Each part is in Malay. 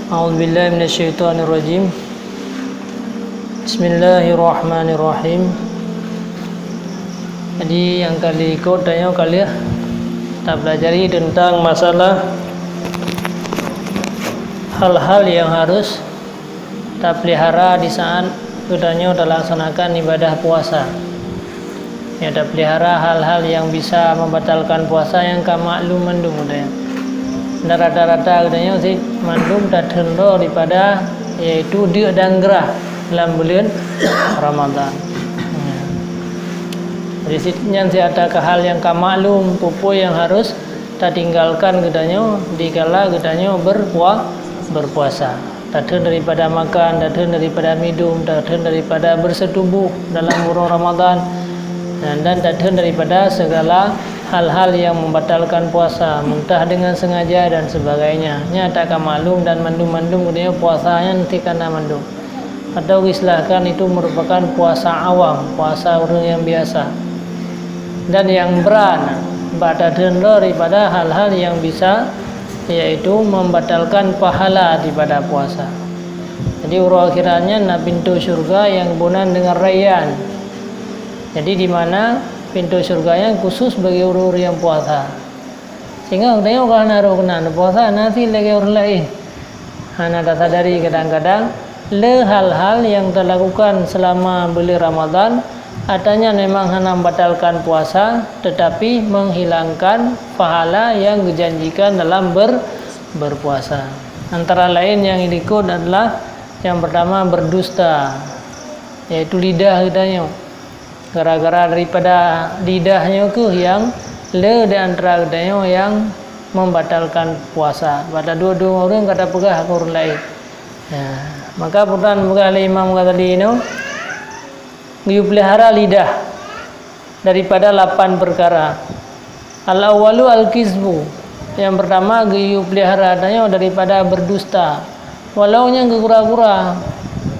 A'udzubillahi minasyaitonirrajim. Bismillahirrahmanirrahim. Jadi yang kali ikut tanya kali ya, kita pelajari tentang masalah hal-hal yang harus kita pelihara di saat kita laksanakan ibadah puasa. Ya, kita pelihara hal-hal yang bisa membatalkan puasa yang kamaklum mandum ya. Dan rata-rata katanya sih mandum tak terhindar daripada yaitu dia dan gerah dalam bulan Ramadan. Jadi sitnya ada hal yang kamaklum pupu yang harus kita tinggalkan katanya dikala katanya berpuasa. Tak terhindar daripada makan, tak terhindar daripada minum, tak terhindar daripada bersetubuh dalam bulan Ramadan, dan tak terhindar daripada segala hal-hal yang membatalkan puasa, muntah dengan sengaja dan sebagainya. Nyata maklum dan mandum-mandum katanya puasanya nanti karena mandum. Atau istilahkan itu merupakan puasa awam, puasa orang yang biasa. Dan yang berat, tak terhindar daripada hal-hal yang bisa yaitu membatalkan pahala daripada puasa. Jadi urut akhirannya nak pintu syurga yang bunan dengan rayyan. Jadi di mana pintu syurganya khusus bagi orang-orang yang puasa. Sehingga katanya kalau naruh kena puasa nanti lagi orang lain. Hana tak sadari kadang-kadang hal-hal yang terlakukan selama bulan Ramadan adanya memang hanya membatalkan puasa tetapi menghilangkan pahala yang dijanjikan dalam berpuasa. Antara lain yang ikut adalah yang pertama berdusta, yaitu lidah katanya. Gara-gara daripada lidahnya ke yang di antara katanya yang membatalkan puasa. Pada dua-dua orang kata pegah ke orang lain. Maka putan pegah Imam kata tadi ini dia pelihara lidah daripada 8 perkara. Al-awwalu al-kizbu. Yang pertama dia pelihara adanya daripada berdusta. Walau nya kura-kura.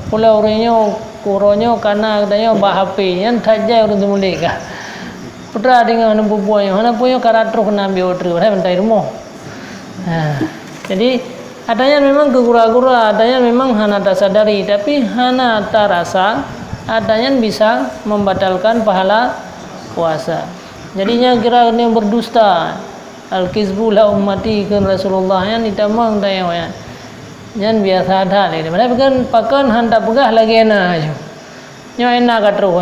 Pulau orangnya kuronyo karena adanya HP yang tajai orang semulai kah. Putra dengan pupuannya, mana punya karakter kena biotri, saya mentai rumah. Jadi adanya memang kura-kura, adanya memang hana tak sadari, tapi hana tak rasa adanya bisa membatalkan pahala puasa. Jadinya kira ini berdusta. Al-kizbu la ummati kan Rasulullah yang ditamang tayang. Jangan biasa ada ni. Mana pakan hantar pegah lagi enak aja. Nyo enak katru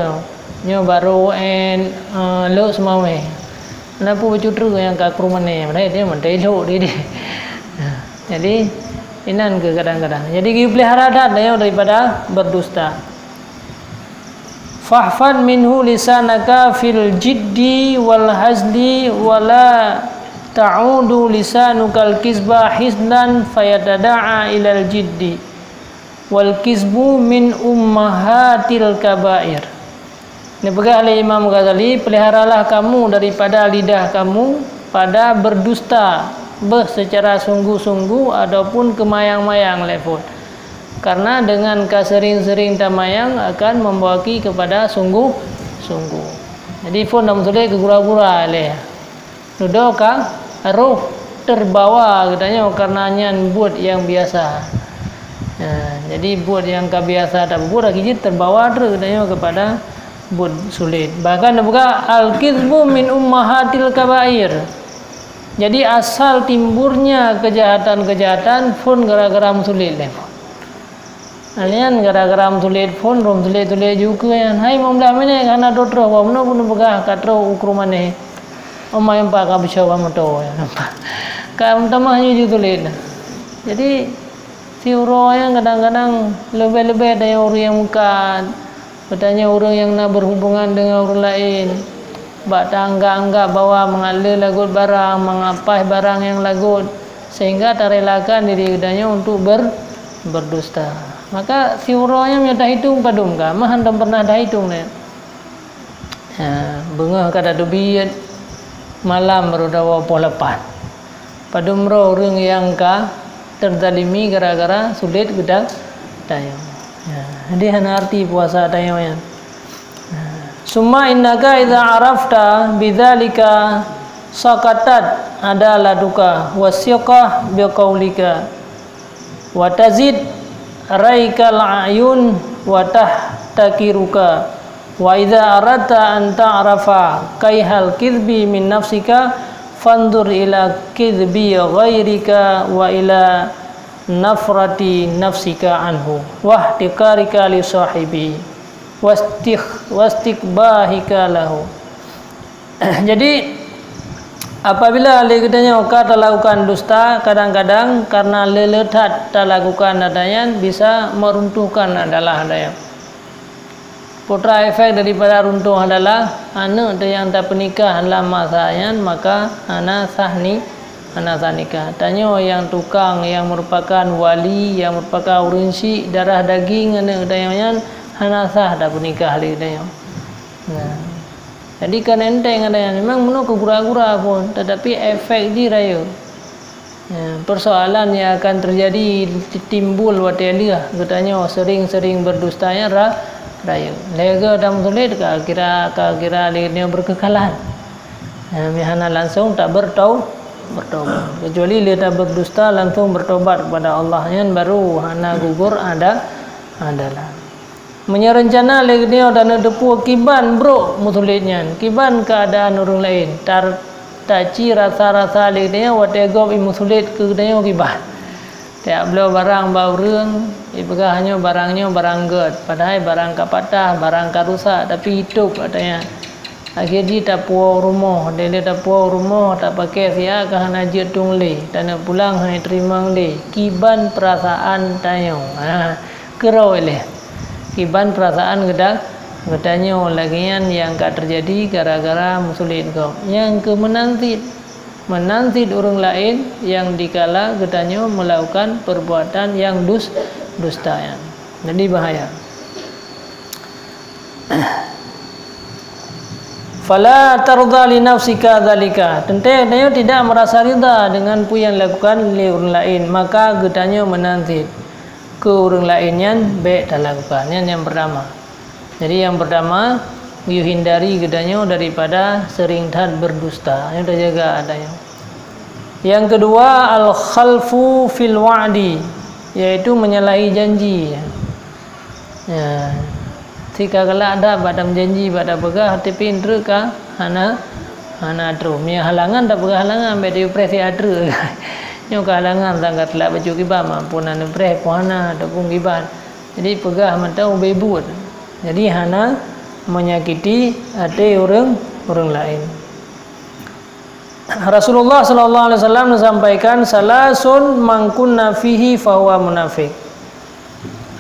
nyo baru lo semua we. Mana pu bacutru yang kat rumah ni. Mana dia mentai lo dia. Jadi inan ke kadang-kadang. Jadi kita pelihara daripada berdusta. Fahfad minhu lisanaka fil jiddi wal hazli wala ta'udu lisanukal kizba hisdan fayatada'a ilal jiddi wal kizbu min ummahatil kabair. Ini pegang oleh Imam Ghazali, peliharalah kamu daripada lidah kamu pada berdusta secara sungguh-sungguh ataupun kemayang-mayang lepot. Karena dengan kesering-sering tamayang akan membawaki kepada sungguh-sungguh. Jadi pun dalam sulit ke gura-gura leh. Nudoka roh terbawa katanya karenanya buat yang biasa. Jadi buat yang kebiasa tak buat lagi terbawa terus katanya kepada buat sulit. Bahkan buka al-kizbu min ummahatil kabair. Jadi asal timburnya kejahatan-kejahatan pun gara-gara sulit leh. Alian gara-gara sulit pun rom sulit-sulit juga yang hai mamda mene kana dotro wa mno pun buka katro ukrumane. Omai empat kau bersyawam motor ya nampak. Kau tamahnya juga tulis. Jadi si orang yang kadang-kadang lebih-lebih dari orang yang muka. Katanya orang yang nak berhubungan dengan orang lain. Bak anggap bahawa mengalir lagut barang, mengapai barang yang lagut, sehingga terelakkan diri katanya untuk berdusta. Maka si orang yang dah hitung padum kah? Mah hendak pernah dah hitung ni. Bengah kada dubiat malam baru dawa polapan. Padumro orang yang ka terzalimi gara-gara sulit gedang tayang. Jadi hana arti puasa tayang ya. Summa innaka idza arafta bidzalika sakatat adalah duka wasiqah biqaulika wa tazid raikal ayun wa tahtakiruka wa idza aradta an ta'rafa kaihal kidbi min nafsika fandur ila kidbi ghairika wa ila nafrati nafsika anhu wahtiqarika li sahibi wastikbahika lahu. Jadi apabila katanya kita lakukan dusta, kadang-kadang karena leletat tak lakukan adanya bisa meruntuhkan adalah adanya. Putra efek daripada runtuh adalah anak yang tak pernikah dalam masanya, maka anak sah nikah. Tanya yang tukang yang merupakan wali, yang merupakan urinsi darah daging anak katanya anak sah tak pernikah lagi katanya. Nah, jadi kan enteng adanya memang menurut kegura-gura pun, tetapi efek di raya. Ya, persoalan yang akan terjadi timbul watialia katanya sering-sering berdustanya raya. Lega dalam sulit kira dia berkekalan. Ya, mihana langsung tak bertaubat. Kecuali dia tak berdusta langsung bertobat kepada Allah yang baru hana gugur adalah. Menyerencana legnya dan depu kiban bro mutulitnya kiban keadaan orang lain taci rasa-rasa legnya wategop imusulit kedanya kiban tak beliau barang bau reung ibagahnya barangnya barang ged padahal barang kapatah barang karusak tapi hidup katanya akhirnya tak puas rumah dia tak puas rumah tak pakai sia kahana jetung le dan pulang hai terima le kiban perasaan tanya kerau le kiban perasaan gedanya lagian yang tak terjadi gara-gara musulit kau yang ke menanti orang lain yang dikala gedanya melakukan perbuatan yang dusta ya. Jadi bahaya. Fala tarda li nafsika dzalika. Tentunya tidak merasa ridha dengan apa yang lakukan oleh orang lain, maka gedanya menanti ke orang lainnya baik tak lakukan. Yang pertama. Jadi yang pertama hindari gedanya daripada sering tad berdusta. Yang terjaga adanya. Yang kedua al-khalfu fil wa'di, yaitu menyalahi janji. Ya. Jika kalau ada badam janji pada pegah tapi indra ka hana adru. Mia halangan tak pegah halangan beda presi adru. Nyo halangan sangat lah baju kiban mampun anu preh puana ataupun kiban. Jadi pegah mata ubebut. Jadi hana menyakiti hati orang lain. Rasulullah sallallahu alaihi wasallam menyampaikan salasun mangkunna fihi fahuwa munafik.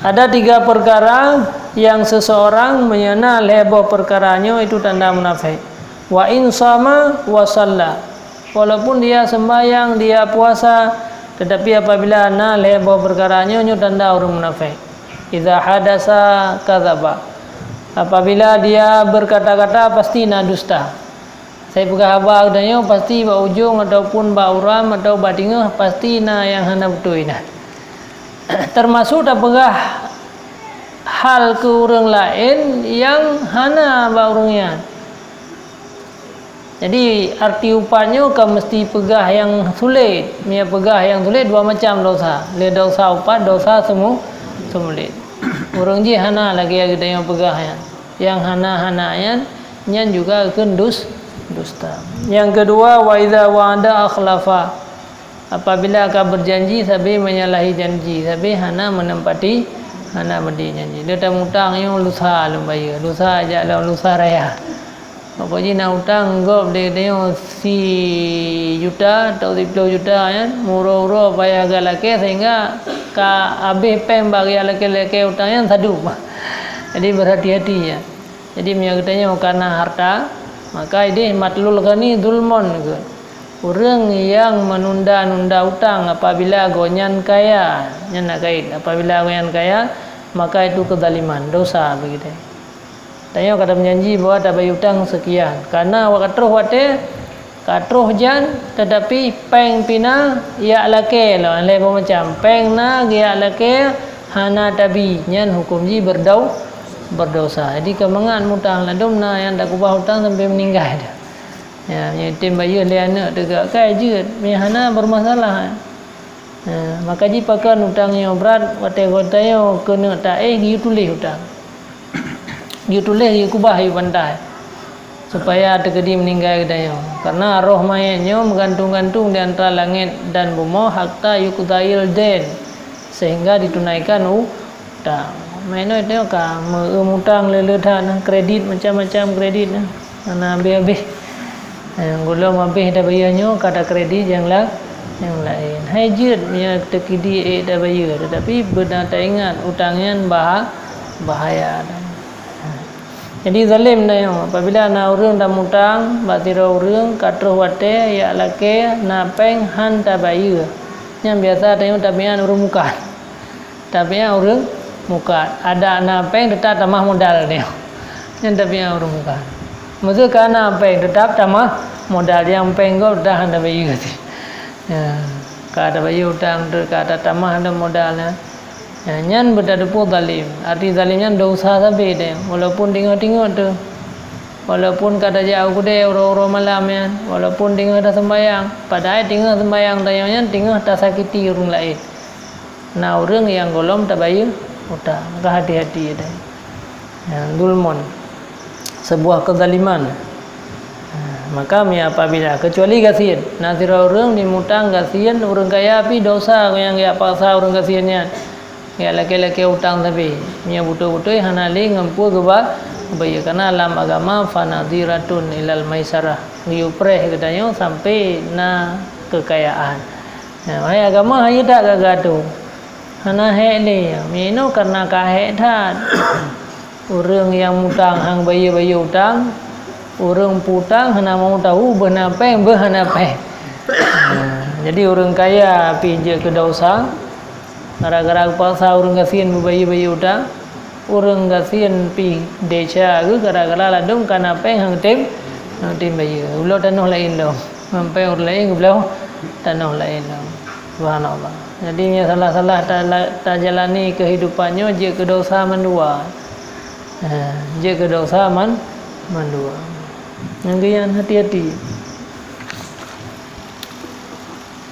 Ada 3 perkara yang seseorang menyenal heboh perkaranya itu tanda munafik. Wa in sama wa shalla. Walaupun dia sembahyang, dia puasa, tetapi apabila nal heboh perkaranya itu tanda orang munafik. Idza hadasa kadzaba. Apabila dia berkata-kata pasti dusta. Saya pegang abang adanya pasti ba ujung ataupun ba uram atau ba tingah pasti yang hana betul ina. Termasuk dah pegah hal ke orang lain yang hana ba orangnya. Jadi arti upanya kan mesti pegah yang sulit. Mia pegah yang sulit 2 macam dosa. Le dosa upat, dosa semulit. Orang ji hana lagi ada yang pegahnya. Yang hana-hananya nyan juga dusta. Yang kedua wa idza wa'ada akhlafa. Apabila akan berjanji sabi menyalahi janji, sabi hana menempati hana beri janji. Dia tak utang yang lusa bayar. Lusa aja lah lusa raya. Apa je nak utang gop dia si juta atau 10 juta kan. Murah-murah bayar galake sehingga ka habis pem bagi laki-laki utangnya sadu. Jadi berhati-hati ya. Jadi menyangkutnya karena harta, maka ini matlul ghani zulmun ke. Orang yang menunda-nunda utang apabila gonyan kaya, nak kait. Apabila gonyan kaya, maka itu kezaliman, dosa begitu. Tanya kata menjanji bahawa tak bayar utang sekian. Karena wakatruh jan, tetapi peng pina ya lake lah, lepas macam peng na ya lake hana tabi, nyan hukum ji berdosa. Jadi kemangan mutang ladum na yang tak kubah hutang sampai meninggal dah. Ya, nyetim bayar le anak tegak kai je, hana bermasalah. Maka jika pakan hutangnya berat, kata-katanya kena tak dia tulis hutang. Dia tulis dia kubah dia pandai. Supaya terkedi meninggal katanya. Karena roh mayatnya menggantung-gantung di antara langit dan bumi hatta yuqdail dain. Sehingga ditunaikan hutang. Mainnya itu kan hutang lelehan kredit macam-macam kredit. Ana habis-habis. Golong habis dah bayarnya kata kredit yang lain. Hajat punya terkidi dah bayar, tetapi benar tak ingat hutangnya bahaya. Jadi zalim dah yang apabila na orang dah hutang, batira orang katro wate ya lake na peng han tak bayar. Yang biasa tanya tabian orang muka. Tabian orang muka. Ada na peng tetap tamah modal dia. Yang tabian orang muka. Maksud kana peng tetap tamah modal yang peng kau dah han tak bayar. Kada bayar hutang tu kada tamah ada modalnya. Nyan berdadupu zalim. Arti zalimnya dosa sampai deh. Walaupun tengok-tengok tu, walaupun kada jauh kude orang-orang malam ya, walaupun tengok dah sembayang, padahal tengok sembayang tayangnya tengok tak sakiti orang lain. Nah orang yang golom tak bayar hutang, hati-hati deh. Zulmun, sebuah kezaliman. Maka apabila kecuali kasihan nasir orang dimutang kasihan orang kaya api dosa yang dia paksa orang kasihannya ya laki-laki hutang tapi nya butuh-butuh hanali ngampu geba bayar karena dalam agama fanadiratun ilal maisarah diupreh katanya sampai na kekayaan. Nah agama hanya tak gagatu hana hek ni mino karena kahek tat orang yang mutang hang bayar hutang orang putang hana mau tahu benapeng behanapeng. Jadi orang kaya pinjam ke dosa gara-gara paksa orang kasihan berbayi-bayi hutang, orang kasihan pi deca ke gara-gara ladung kanapeng hang tim bayar. Ulo tanah lain lo, sampai orang lain ulo tanah lain lo. Subhanallah. Jadi nya salah-salah tak jalani kehidupannya je ke dosa mendua. Je ke dosa mendua. Yang hati-hati.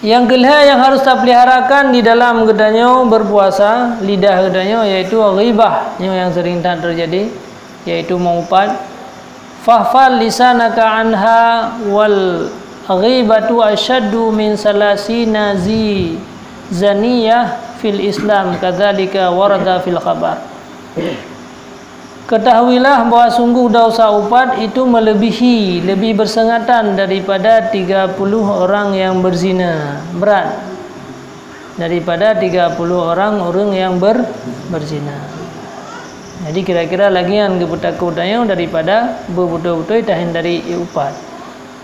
Yang kelima yang harus tak peliharakan di dalam gedanya berpuasa, lidah gedanya yaitu ghibah yang sering tak terjadi, yaitu mengumpat. Fahfal lisanaka anha wal ghibatu asyaddu min salasina zaniyah fil Islam kadzalika warada fil khabar. Ketahuilah bahawa sungguh dosa upat itu lebih bersengatan daripada 30 orang yang berzina. Berat daripada 30 orang yang berzina. Jadi kira-kira lagian keputak-kutayo daripada bebutuh-butuh tahan dari upat.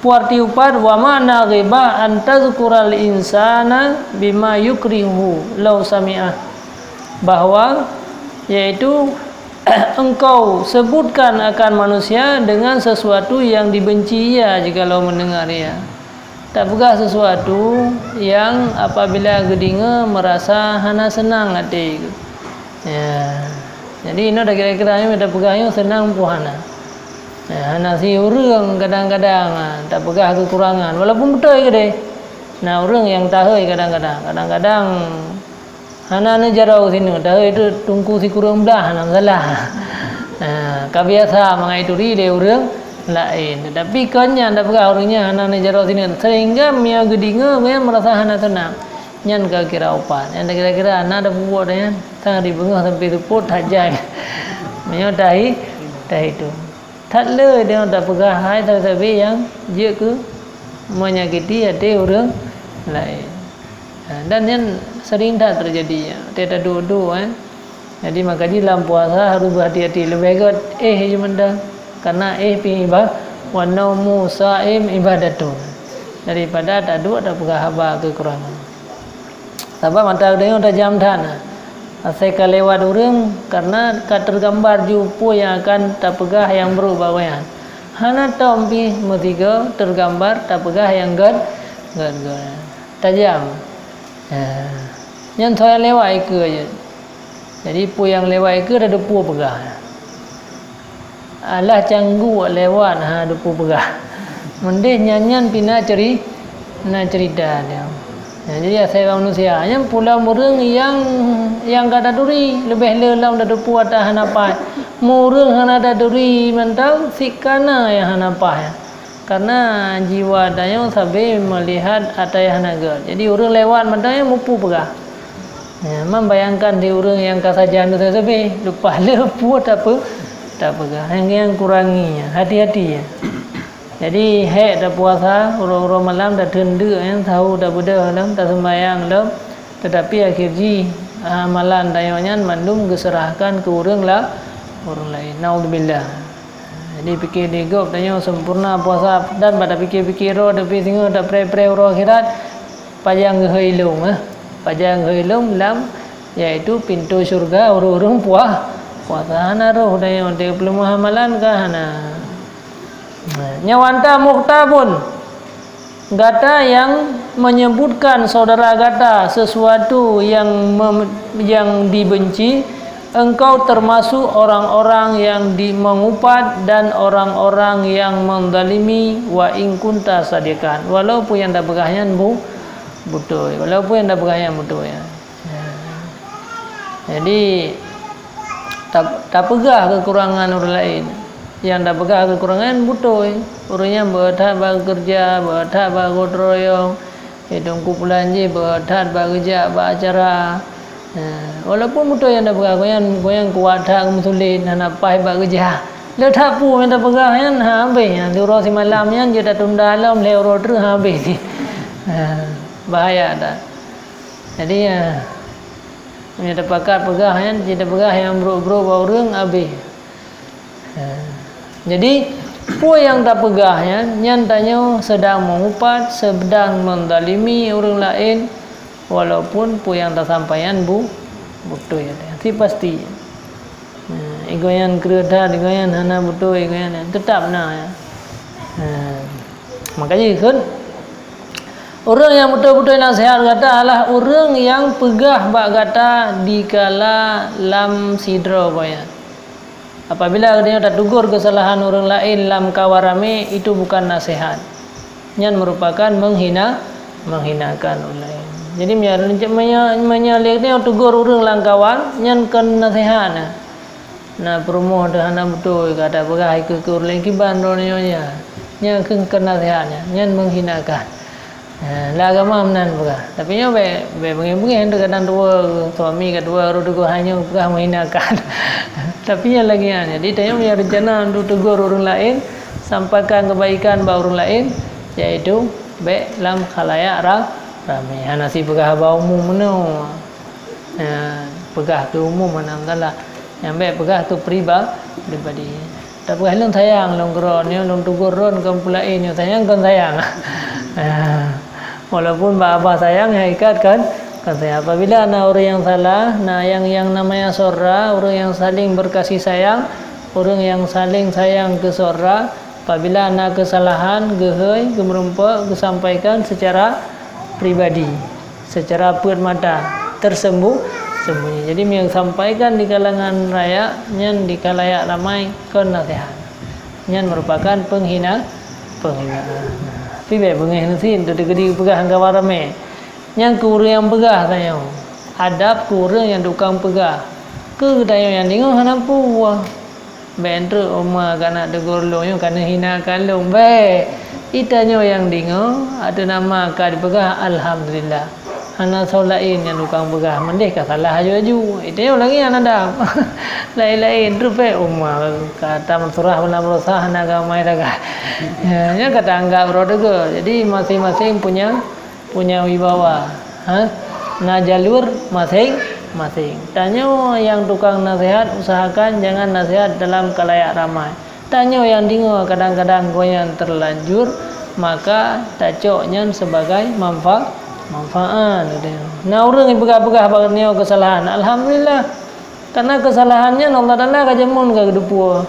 Puarti upat wa ma'na ghibah an tazkural insana bima yukrihu law sami'ah. Bahwa yaitu engkau sebutkan akan manusia dengan sesuatu yang dibenci ia jikalau mendengar ia. Tak pegah sesuatu yang apabila gedinga merasa hana senang hati. Ya. Jadi ini dah kira-kira ni tak pegahnya senang puhana. Ya, hana si urang kadang-kadang tak pegah kekurangan walaupun betul ke deh. Nah orang yang tahu kadang-kadang hana ne jarau sini dah itu tungku si kurang belah hana salah. Kebiasa mengaituri dia orang lain. Tapi kanya dah pegah orangnya hana ne jarau sini sehingga mia gedinga mia merasa hana senang. Nyan kira upat. Yang kira-kira hana dah buat dia tang dibengah sampai ruput hajai. Mia tahi itu. Tak le dia dah pegah hai tapi yang dia ke menyakiti hati orang lain. Dan yang sering tak terjadi, tidak dua-dua. Jadi makanya dalam puasa harus berhati-hati. Lebih baik je dah, karena pi ibadah, wa naumu saim ibadatun. Daripada tak dua tak pegah haba kekurangan. Sebab mata dia dah jam tan. Asal lewat orang karena tergambar jupo yang akan tak pegah yang berubah-ubah. Hana tompi metiga tergambar tak pegah yang gad tajam. Yang saya lewat ke je. Jadi pu yang lewat ke dah depu pegah. Alah canggu lewat depu pegah. Mendih nyanyian pina cerita dia. Jadi saya manusia yang pula murung yang kada duri lebih lelam dah puat dah hanapai murung hana dah duri mental sikana yang hanapai karena jiwa daya sampai melihat ataya hanaga. Jadi orang lewat mandang mupu pegah. Ya, membayangkan di orang yang kasajan tu sampai lupa lepuat apa tak pegah. Yang kuranginya hati-hati ya. Jadi dah puasa orang-orang malam dah tenda yang tahu dah beda dalam dah sembahyang dalam tetapi akhirnya amalan dayanya mandum diserahkan ke orang lain. Naudzubillah. Jadi fikir digop tanya sempurna puasa dan pada fikir-fikir ro tapi singa dah pre-pre ro akhirat pajang gehailung pajang gehailung lam iaitu pintu syurga orang-orang puasa hana ro daya de belum amalan ka hana nyawanta muhtabun gata yang menyebutkan saudara gata sesuatu yang dibenci, engkau termasuk orang-orang yang mengupat dan orang-orang yang menzalimi wa in kunta sadiqan walaupun yang dah begahyan betul walaupun yang dah begahyan betul ya. Jadi tak pegah kekurangan orang lain. Yang dah pegah kekurangan betul. Orangnya berhad bekerja, berhad bergotong, hidung kumpulan je berhad bekerja, beracara. Walaupun betul yang dah pegah goyang kuat tak musulin nak pai bekerja. Letak pu yang dah pegah kan habis. Yang diurus malamnya je dah tunda alam le order habis ni. Bahaya dah. Jadi yang dah pakat pegah kan, je dah pegah yang bro-bro orang habis. Jadi pu yang tak pegahnya nyatanya sedang mengupat, sedang mendalimi orang lain walaupun pu yang tak sampaian betul ya. Itu pasti. Egoyan kereta, egoyan hana betul, egoyan tetap na ya. Makanya kan orang yang betul-betul nasihat kata adalah orang yang pegah bak kata dikala lam sidra bayan. Apabila dia dah tegur kesalahan orang lain dalam kawarame itu bukan nasihat. Yang merupakan menghinakan orang lain. Jadi menyalih dia tegur orang dalam kawan yang kan nasihat. Nah promo dah hana betul kata pegah ikut orang lain kiban orangnya. Yang kan nasihatnya, yang menghinakan. Lah agama menan pegah. Tapi nya bengi-bengi kadang dua suami kedua orang tegur hanya pegah menghinakan. Tapi yang lagi jadi dia punya rencana untuk tegur orang lain, sampaikan kebaikan bagi orang lain, yaitu baik dalam khalayak ramai. Nasi pegah bau umum mana? Pegah tu umum mana entahlah. Yang baik pegah tu pribadi. Tak pegah long sayang, long geron, long tegur ron kan pula ini sayang kan sayang. Walaupun bapa sayang hakikat kan saya apabila orang yang salah, yang namanya saudara, orang yang saling berkasih sayang, orang yang saling sayang ke saudara, apabila ada kesalahan, gehoi, gemerempak, disampaikan secara pribadi, secara put mata, tersembunyi. Jadi yang sampaikan di kalangan raya, yang di kalayak ramai, kan nasihat, yang merupakan penghinaan. Tapi baik penghinaan sih, itu digedi pegah angka ramai. Yang kurang yang pegah tanya, adab kurang yang tukang pegah. Ke tanya yang tengok hana puah. Bentre oma kana tegur lo yang kana hina kan lo. Baik, itanya yang tengok ada nama ka dipegah alhamdulillah. Hana saulain yang tukang pegah mendeh ka salah aju-aju. Itanya lagi yang ada. Lain-lain rupai oma kata surah wala merosah hana ka mai daga. Ya kata anggap ro dego. Jadi masing-masing punya wibawa, nah jalur masing-masing. Tanya yang tukang nasihat usahakan jangan nasihat dalam kalayak ramai. Tanya yang dengar kadang-kadang goyang terlanjur maka tacoknya sebagai manfaat. Nah orang yang pegah-pegah bagusnya kesalahan, alhamdulillah. Karena kesalahannya Allah Taala kajamun ke depu.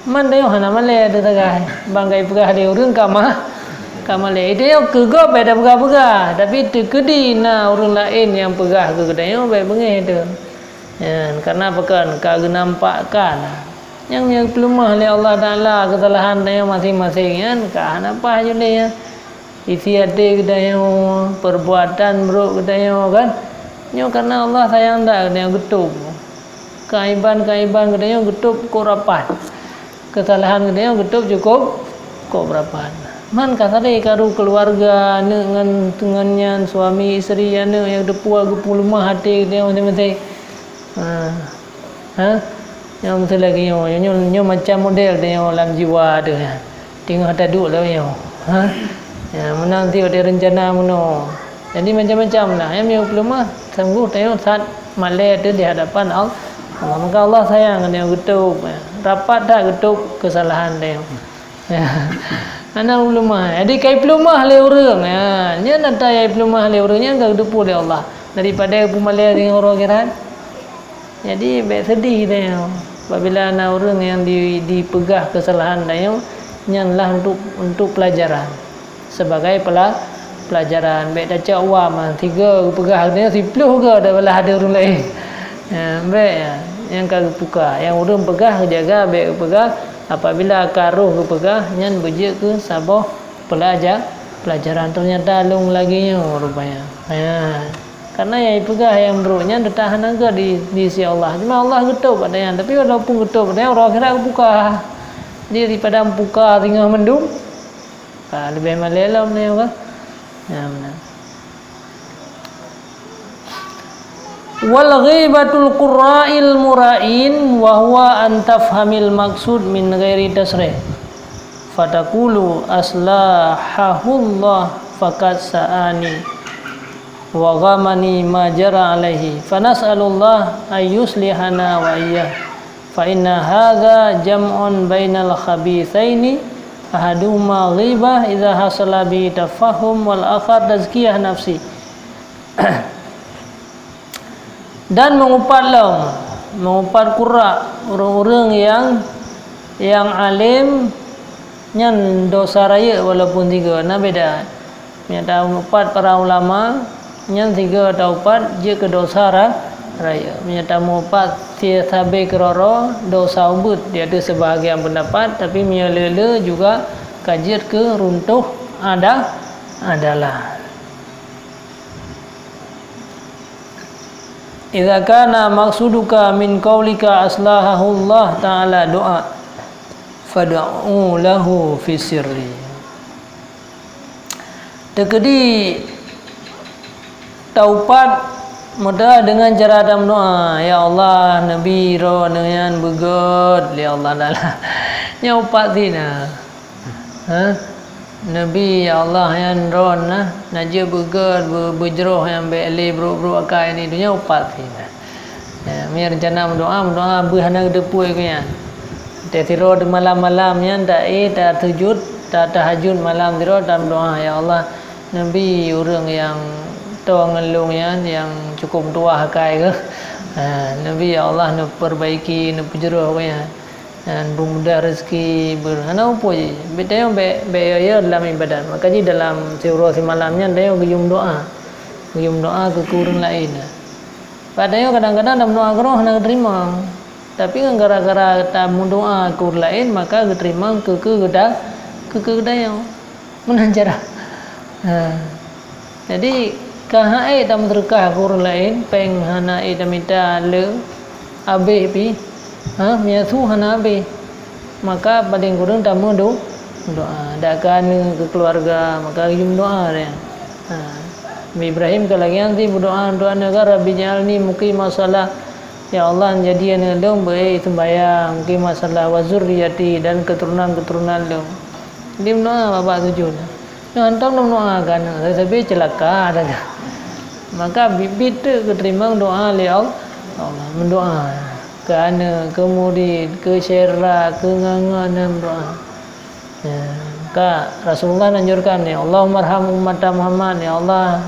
Man tengok hana male ada tagai bangkai pegah dia orang kamale itu yang kegop pada pegah-pegah tapi tekedi na orang lain yang pegah ke kedai baik bengih itu karena pekan kagak nampakkan yang pelumah oleh Allah Taala kesalahan dia masing-masing kan apa aja dia isi hati kedayo perbuatan buruk kedayo kan nyo karena Allah sayang dak kedayo getup kaiban kedayo getup kok rapat kesalahan kedayo getup cukup kok rapat man kasare karo keluarga dengan tengannya suami isteri ane yang depua gepul rumah hati kedayo mesti yang betul lagi nyo macam model dia dalam jiwa tu tengok tak duduk lah yo ya menang tengok dia rencana mono jadi macam-macam lah yang pelumah sanggup tengok saat malai tu di hadapan Allah maka Allah sayang dia getuk rapat tak getuk kesalahan dia ya ana pelumah jadi kai pelumah le urang ya nya nak tay pelumah le urangnya enggak depu oleh Allah daripada pumalai dengan orang kiran jadi sedih dia apabila ana orang yang dipegah kesalahan dia nyanlah untuk pelajaran sebagai pelajaran baik dah cak awam 3 pegah dia 10 ke dah belah ada orang lain baik yang kagak puka yang orang pegah jaga baik pegah apabila karuh ke pegah nyan bejek ke sabah pelajaran ternyata long lagi rupanya karena yang pegah yang buruknya ditahan agak di sisi Allah cuma Allah getup padanya tapi walaupun getup padanya orang kira buka dia daripada buka tinggal mendung lebih malelam ni apa ya benar wal ghibatul qurra'il mura'in wa huwa an tafhamil maqsud min ghairi tasrih fataqulu aslahahullah faqad sa'ani wa ghamani ma jara alaihi fanas'alullah ayyuslihana wa iyyah fa inna hadza jam'un bainal khabithaini ahaduhuma ghibah idza hasala bi tafahum wal akhar tazkiyah nafsi dan mengupat qurra orang-orang yang alim nyan dosa raya walaupun 3 nah beda nyata mengupat para ulama nyan 3 atau 4 je ke dosa raya menyata mengupat sia sabe keroro dosa ubud dia ada sebahagian pendapat tapi menyelele juga kajiat ke runtuh adalah idza kana maqsuduka min qaulika aslahahu Allah taala doa fad'u lahu fi sirri tekedi taubat mudah dengan cara dalam doa ya Allah nabi ro dengan begot ya Allah dalah nyaupat dina nabi ya Allah yang ron naja begot berjeroh yang beli bro akai ni dunia upat dina ya mi rencana doa berhana depu kan tiro di malam-malamnya tak sujud tak tahajud malam tiro dalam doa ya Allah nabi orang yang ngelung yang cukup tua hakai ke nabi ya Allah nak perbaiki nak penjeruh ya dan bermudah rezeki berhana apa je betanya ya dalam ibadat maka di dalam surah semalamnya dia guyum doa ke kurang lain padahal kadang-kadang dalam doa keroh nak terima tapi kan gara-gara tamu doa kurang lain maka diterima ke gedayang menancara jadi kahai tam terkah kurang lain peng hana minta le abe pi miatu hana abe maka paling kurang tamu doa dakan ke keluarga maka yum doa dia Ibrahim kalagi nanti berdoa negara bijalni muqimah salah ya Allah jadian dong baik sembahyang muqimah salah wa zurriyati dan keturunan dong dia doa bapak sujud yang antam doakan tapi celaka ada maka bibit keterima doa oleh Allah mendoa ke anak ke murid ke syera ke ngangan doa Maka Rasulullah anjurkan, ya Allah marham umat Muhammad, ya Allah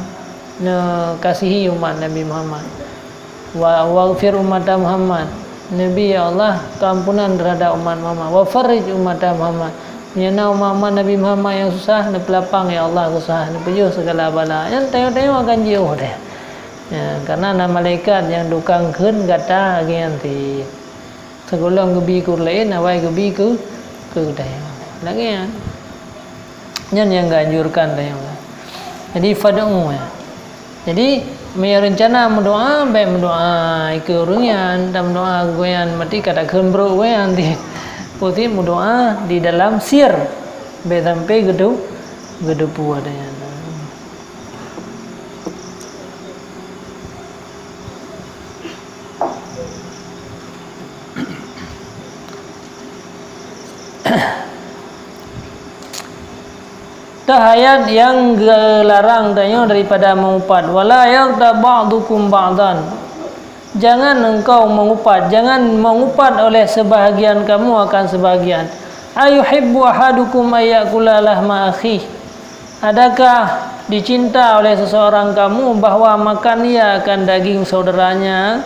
kasihi umat Nabi Muhammad, wa waghfir umat Muhammad, Nabi ya Allah keampunan terhadap umat Muhammad, wa farij umat Muhammad, menyana umat Nabi Muhammad yang susah, nak pelapang ya Allah susah, nak pejuh segala bala, yang tengok-tengok akan jauh deh. Ya, karena nama malaikat yang dukang keun kata nanti segolong gebi ku lain awai gebi ku daya lagi ya yang ganjurkan dah yang. Jadi fad'u ya. Jadi me rencana mendoa baik mendoa ke urungan dan mendoa goyan mati kata kembro goyan di putih mendoa di dalam sir be sampai gedu puadanya. Ayat yang larang tanya daripada mengupat. Wala yaghta ba'dukum ba'dan. Jangan engkau mengupat, jangan mengupat oleh sebahagian kamu akan sebahagian. Ayuhibbu ahadukum ayyakula lahma akhih. Adakah dicinta oleh seseorang kamu bahwa makan ia akan daging saudaranya,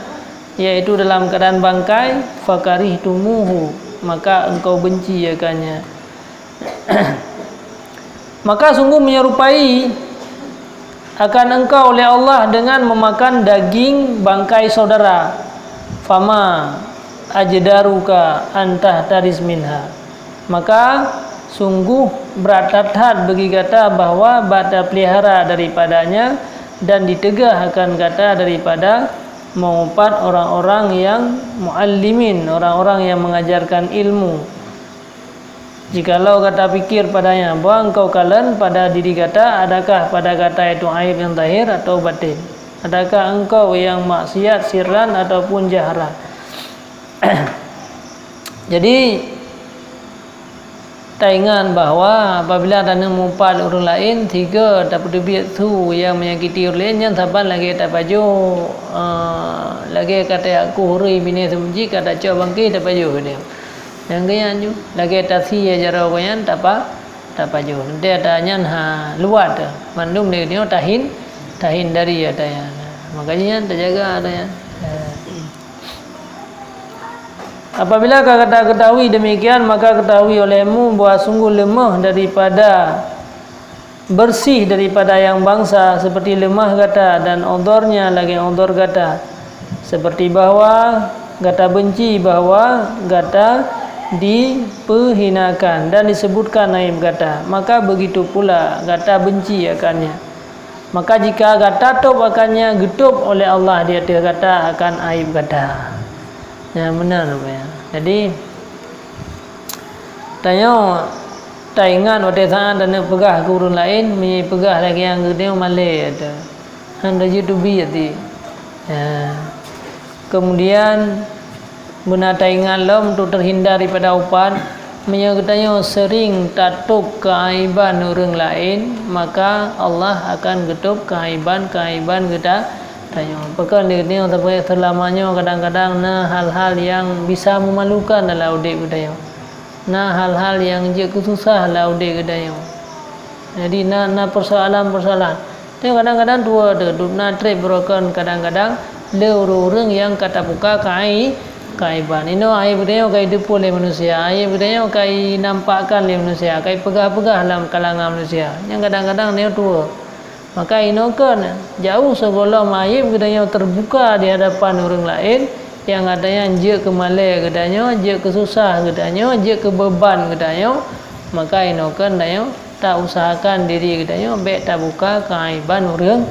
yaitu dalam keadaan bangkai? Fakarihtumuhu, maka engkau benci akannya. Maka sungguh menyerupai akan engkau oleh Allah dengan memakan daging bangkai saudara. Fama ajdaruka antah taris minha. Maka sungguh berat bagi kata bahwa bata pelihara daripadanya dan ditegah akan kata daripada mengupat orang-orang yang muallimin, orang-orang yang mengajarkan ilmu. Jikalau kata pikir padanya bahawa engkau kalian pada diri kata, adakah pada kata itu aib yang zahir atau batin? Adakah engkau yang maksiat sirran ataupun jahran? Jadi taingan bahawa apabila anda mengumpat orang lain, tiga dapat debit tu yang menyakiti orang lain, yang saban lagi tak baju lagi kata aku huri bini semji kata coba bangkit tak baju dia. Yang gaya ju lagi tasi ajar orang tak baju. Nanti ada nyan luar tu. Mandum dia tahin dari ada yang. Makanya terjaga ada yang. Apabila kata ketahui demikian, maka ketahui olehmu bahawa sungguh lemah daripada bersih daripada yang bangsa seperti lemah kata dan odornya lagi odor kata. Seperti bahawa kata benci bahawa kata diperhinakan dan disebutkan aib kata, maka begitu pula kata benci akannya. Maka jika kata top akannya getup oleh Allah di atas kata akan aib kata. Ya benar ya. Jadi tanya taingan waktu saat dan pegah ke urun lain, mi pegah lagi yang gede malai ada. Hendak YouTube jadi. Ya. Kemudian benar taingan lo untuk terhindar daripada upan, menyertanya sering tatup keaiban orang lain, maka Allah akan getup keaiban kita. Tanya, apakah dia sampai selamanya kadang-kadang hal-hal yang bisa memalukan dalam udik kita. Hal-hal yang je kesusah dalam udik kita. Jadi persoalan-persoalan. Tapi kadang-kadang dua tu, trip broken kadang-kadang le orang yang kata buka kaiban. Ini aib dia kai dipul oleh manusia. Aib dia kai nampakkan oleh manusia. Kai pegah-pegah dalam kalangan manusia. Yang kadang-kadang dia tua. Maka inokan jauh sebelum aib dia terbuka di hadapan orang lain, yang katanya je ke malai katanya, je ke susah katanya, je ke beban katanya, maka inokan dia tak usahakan diri katanya, baik tak buka kaiban orang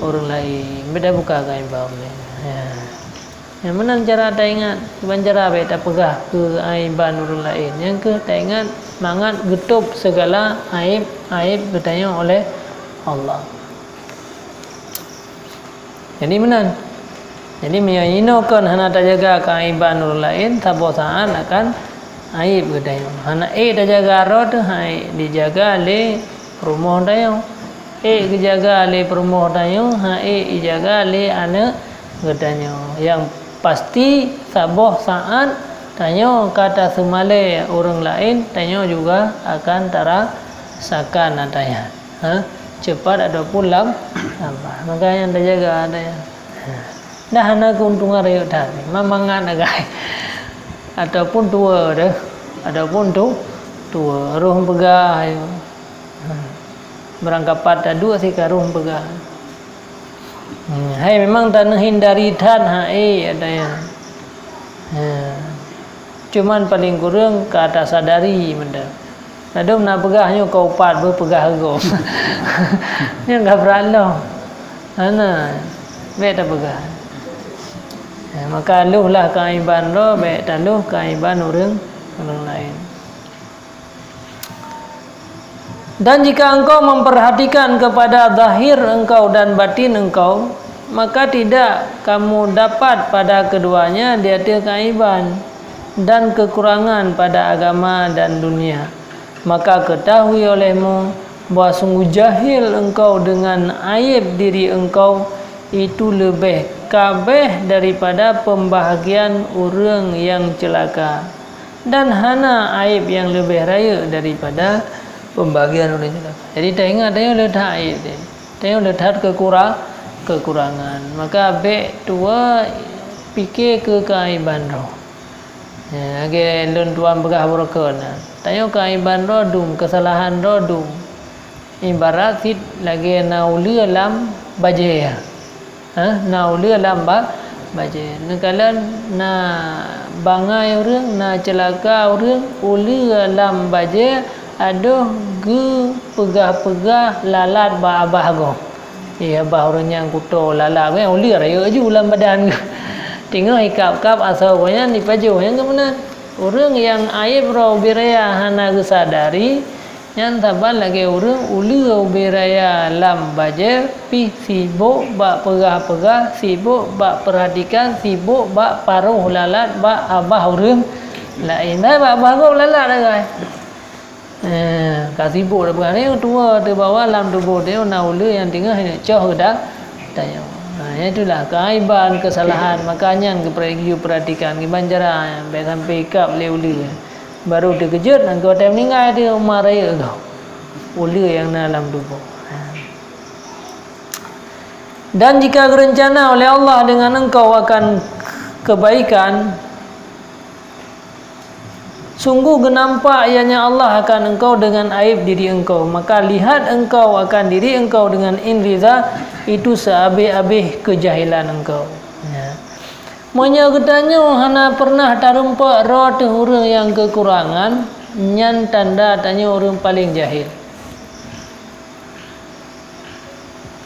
lain. Beda buka kaiban orang lain. Ya. Yang mana cara tak ingat cara baik tak pegah ke aiban orang lain. Yang ke tak ingat mangat getup segala aib bertanya oleh Allah. Jadi mana? Jadi menyinokan hana tak jaga keaiban orang lain, sabosan akan aib bertanya. Hana tak jaga rod hai dijaga le rumah dayo. Dijaga le rumah dayo, dijaga le anak bertanya. Yang pasti saboh saat tanya kata semale orang lain tanya juga akan terasakan adanya. Cepat ataupun lambat. Makanya anda jaga ada ya. Dah hana keuntungan rayot dah. Mamangan agai. Ataupun tua dah. Ataupun tua. Ruh pegah ayo. Berangkapat dah dua sih ruh pegah. Hai memang tak hindari tan ada ya. Cuman paling kurang kata sadari benda. Nadum nak pegahnya kau pat berpegah go. Nya enggak beralo. Ana be tak pegah. Maka luhlah keaiban ro be tak luh keaiban orang lain. Dan jika engkau memperhatikan kepada zahir engkau dan batin engkau, maka tidak kamu dapat pada keduanya dia keaiban dan kekurangan pada agama dan dunia. Maka ketahui olehmu bahawa sungguh jahil engkau dengan aib diri engkau itu lebih kabeh daripada pembahagian orang yang celaka, dan hana aib yang lebih raya daripada pembahagian orang celaka. Jadi tak ingat tengok letak aib dia, tengok letak kekurangan. Maka baik tua fikir ke keaiban roh. Age lun tuan begah berkon. Tengok keaiban roh dum, kesalahan roh dum. Ibarat sit lagi naulur lam baje. Naulur lam baje. Nekalan na bangai orang, na celaka orang, ulur lam baje aduh ge pegah-pegah lalat ba abah go. Abah orang yang kuto lalat kan ulur raya je ulam badan ke. Tengok ikap-kap asal punya di paju yang ke mana? Orang yang aib roh biraya hana kesadari yang taban lagi orang ulu biraya lam baje pi sibuk bak pegah-pegah, sibuk bak perhatikan, sibuk bak paruh lalat bak abah orang lain. Dah bak abah kau lalat dah guys. Kat sibuk dah pegang ni tua tu bawah lam tubuh dia nak ulu yang tengah ni coh dah tanya. Itulah keaiban, kesalahan. Makanya pergi perhatikan banjara baik sampai ikap uli baru terkejut engkau tak meninggal dia umar raya kau uli yang dalam tubuh. Dan jika berencana oleh Allah dengan engkau akan kebaikan, sungguh genampak ianya Allah akan engkau dengan aib diri engkau, maka lihat engkau akan diri engkau dengan inriza, itu seabih-abih kejahilan engkau. Monya katanya hana pernah tarumpak roh tu orang yang kekurangan, nyan tanda tanya orang paling jahil.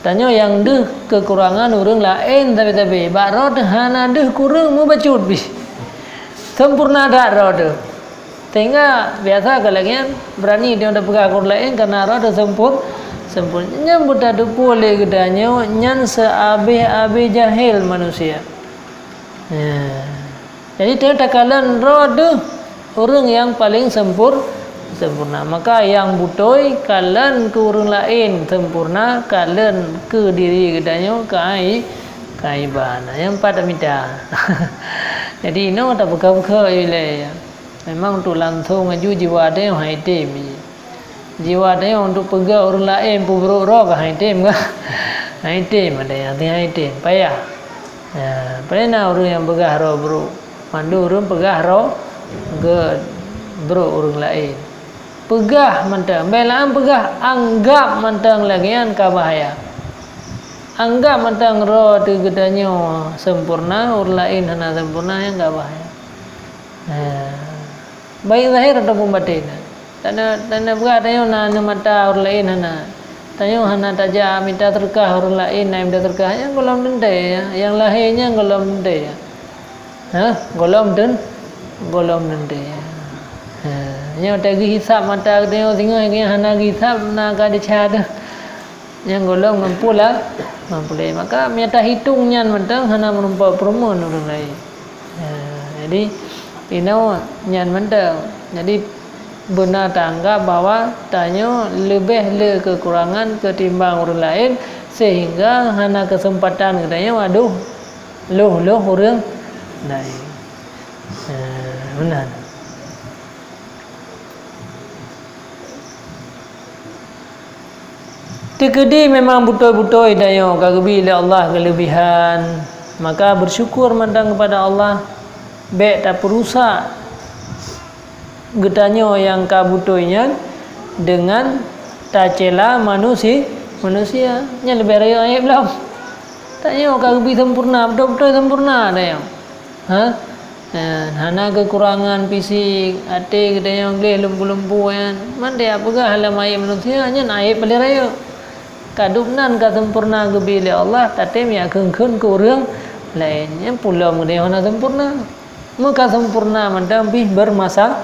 Tanya yang deh kekurangan orang lain tapi bak roh tu hana deh kurang mu bacut bis. Sempurna dak roh tu. Sehingga biasa kalangan berani dia dah pegang orang lain karena roh tu sempurna. Nyan buta tu boleh gedanya nyan seabih-abih jahil manusia. Jadi dia takalan roh tu orang yang paling sempurna. Maka yang butoi kalan ke orang lain sempurna, kalan ke diri gedanya kaiban. Yang pada minta. Jadi ini tak buka-buka ile. Memang tu langsung aju jiwa dia yang haitim. Jiwa dia untuk pegang orang lain pun berok-rok haitim ke? Haitim ada yang haitim. Payah. Pernah orang yang pegah roh bro. Mandu orang pegah roh ke bro orang lain. Pegah mantang. Belaan pegah anggap mantang lagian ka bahaya. Anggap mantang roh tu gedanya sempurna, orang lain hana sempurna yang enggak bahaya. Baik zahir ataupun batin. Tanda pegah tanya na mata orang lain hana. Tanya hana taja minta terkah orang lain naik minta terkah yang golom dendai ya, yang lahirnya golom dendai ya. Golom dendai ya. Yang tagi hisap mata tengok yang hana hisap nak ada cara. Yang golom mampulah. Maka menyata hitungnya mentang hana menumpak perumon orang lain. Jadi inau nyan mentang. Jadi benar tanggap bahwa tanya lebih le kekurangan ketimbang orang lain sehingga hana kesempatan katanya waduh loh orang lain. Benar. Tekedi memang betul-betul dayo kagabi oleh Allah kelebihan, maka bersyukur mandang kepada Allah. Baik tak perusak getanya yang kabutoinya dengan tacela manusia nya lebih raya ayat belum. Tanya kagabi sempurna, betul-betul sempurna dayo. Hana kekurangan fisik, hati kita yang boleh lembu-lembu kan. Manda apa gah halam ayat manusia nya naik pada raya. Kadupnan ka sempurna ke bila Allah tatem ya keun ke urang lainnya pula mudai hana sempurna. Muka sempurna mendampi bermasalah.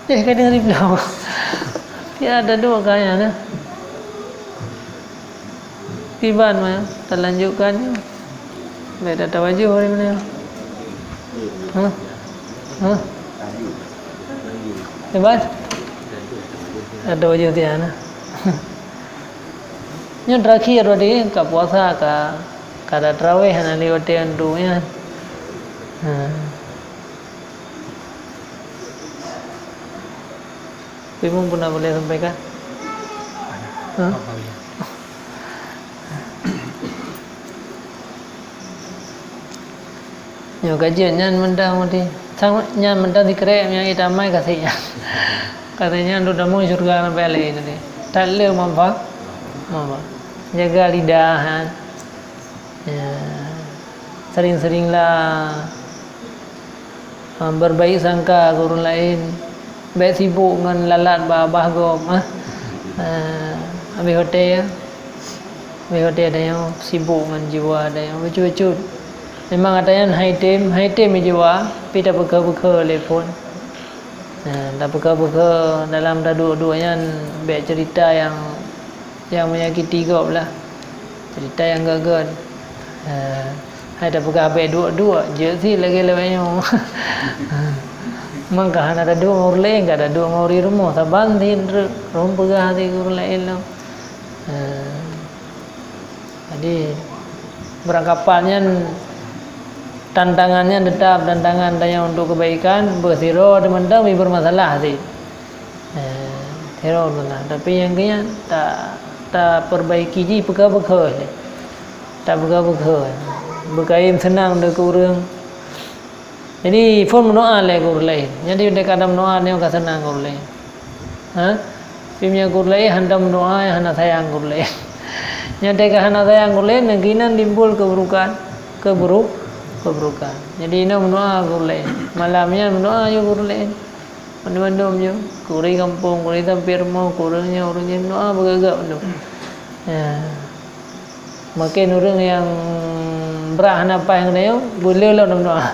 Kadang ribelau. Ya ada dua kaya nah. Tiban mah terlanjutkan. Beda tawajuh hari mana? Hebat? Ada wajah tiada. Nya terakhir tadi ka puasa ka kada tarawih hana liwat andu ya. Bimung pun boleh sampaikan? Nhiều kajian nyan mendang mati, sang nyan mendang dikerek yang itu amai katanya udah mau surga sampai lagi tadi. Tak le mampa, jaga lidahan, sering-seringlah berbaik sangka ke orang lain, baik sibuk dengan lalat bah gom, habis hotel ada yang sibuk dengan jiwa, ada yang lucu-lucu. Memang ada yang high time jiwa, tapi tak buka telefon. Tak buka dalam dua-duanya baik cerita yang menyakiti kau lah, cerita yang gagal. Hai tak buka baik dua, je sih lagi-laginya. Mangkah ada dua orang lain, ada dua orang di rumah, saban sih rumah pegah sih orang lain lah. Jadi berangkapannya tantangannya tetap tantangan daya untuk kebaikan bersiro teman-teman bermasalah sih lah. Tapi yang kaya tak perbaiki ji peka-peka tak peka-peka berkaim senang dah ke orang. Jadi pun mendoa lah ke orang lain. Jadi dekat dalam doa ni orang senang ke orang lain. Pimnya ke orang lain hendak mendoa yang hendak sayang ke orang lain. Yang dekat hendak sayang ke orang lain neginan timbul keburukan. Jadi ina mendoa ke orang lain. Malamnya mendoa je ke orang lain. Mandum-mandum je. Kuri kampung, kuri tampir mau, kurangnya orangnya mendoa bergagap tu. Makin orang yang berah apa yang dia boleh lah mendoa.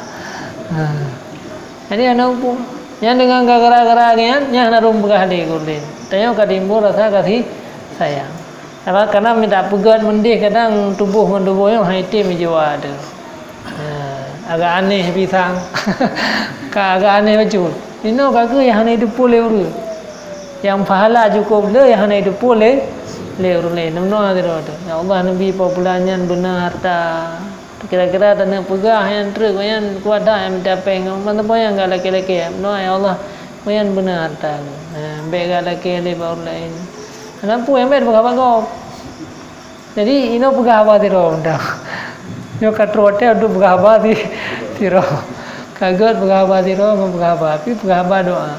Jadi anak pun yang dengan gara-gara kan, yang nak rumpah di kurlin. Tanya kadimbul rasa kasih sayang. Karena minta pegat mendih kadang tubuh yang haitim jiwa ada. Agak aneh pisang. Agak aneh macam. Ini kagak yang hidup boleh urus. Yang pahala cukup le yang hidup boleh le urus le. Namno ada tu. Ya Allah Nabi popularnya benar harta. Kira-kira tanah pegah yang truk yang kuat dah yang minta peng. Mana pun yang enggak laki-laki. Namno ya Allah yang benar harta. Baik laki le baur lain. Kenapa yang baik pegah kau? Jadi ini pegah apa tiro dah. Yo katrote adu pegah di tiro. Kaget pegah tiro mau pegah tapi pegah doa.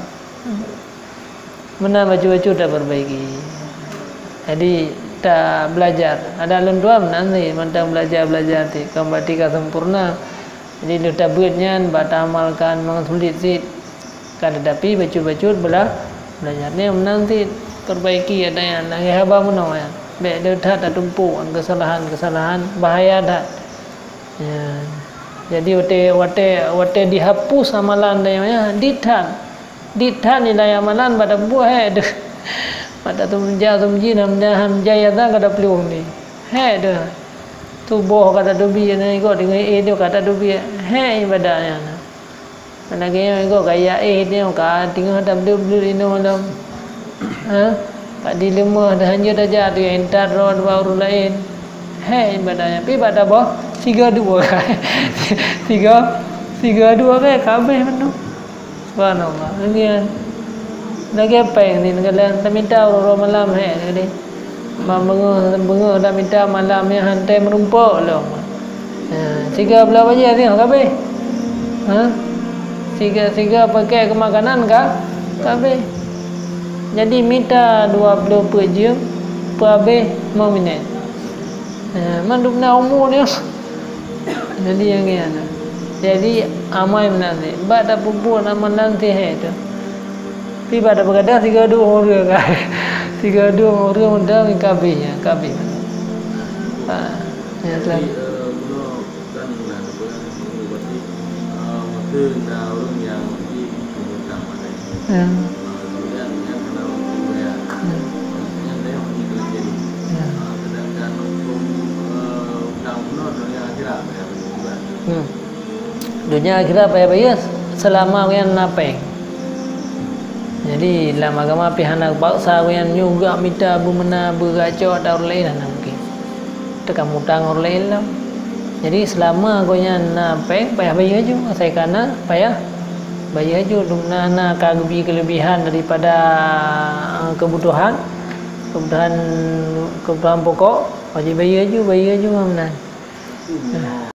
Mana baju-baju dah perbaiki. Jadi tak belajar. Ada lenduam nanti mentang belajar ti kembali ke sempurna. Jadi dah buatnya bata amalkan mengsulit sit. Kada tapi baju-baju belajarnya menanti perbaiki ada yang lagi haba menau ya. Baik dah tak tumpu kesalahan bahaya dah. Ya. Jadi wate dihapus amalan dia dithan nilai amalan pada buah dah. Pada tumji nam jaya dah kada pelung ni. Dah. Tubuh kada dubi ni kau dengan dia kata dubi. Ibadahnya. Mana kaya kau kaya dia kau tinggal tak beli malam. Pak di lemah dah hanya dah jadi entar road baru lain. Ibadahnya. Pi pada boh 32 kan. 32 kan kabeh penuh. Subhanallah. Lagi apa yang ni negala tak minta orang malam ni. Bengah dah minta malam yang hantai merumpuk lah. 3 belah baja ni kabeh. Tiga pakai ke makanan kabeh. Jadi minta 20 per jam per habis 5 minit. Mandupna umur dia. Jadi yang ini. Jadi amai menanti. Bak dah pupuk nama nanti itu. Tapi pada berkata 32 orang kan. 32 orang dah kabehnya, kabeh. Ya telah. Kan berarti orang yang di kemudian mana. Kemudian yang kenal ya. Yang dia meninggal jadi. Sedangkan untuk undang-undang dunia akhirat ya juga. Dunia akhirat apa selama yang napeng. Jadi dalam agama pihana paksa yang juga minta bumena bergacok atau lain mungkin. Tekan mutang orang lain lah. Jadi selama gonya napeng payah bayar je saya kana payah bayar je dumna kelebihan daripada kebutuhan pokok wajib bayar je mana.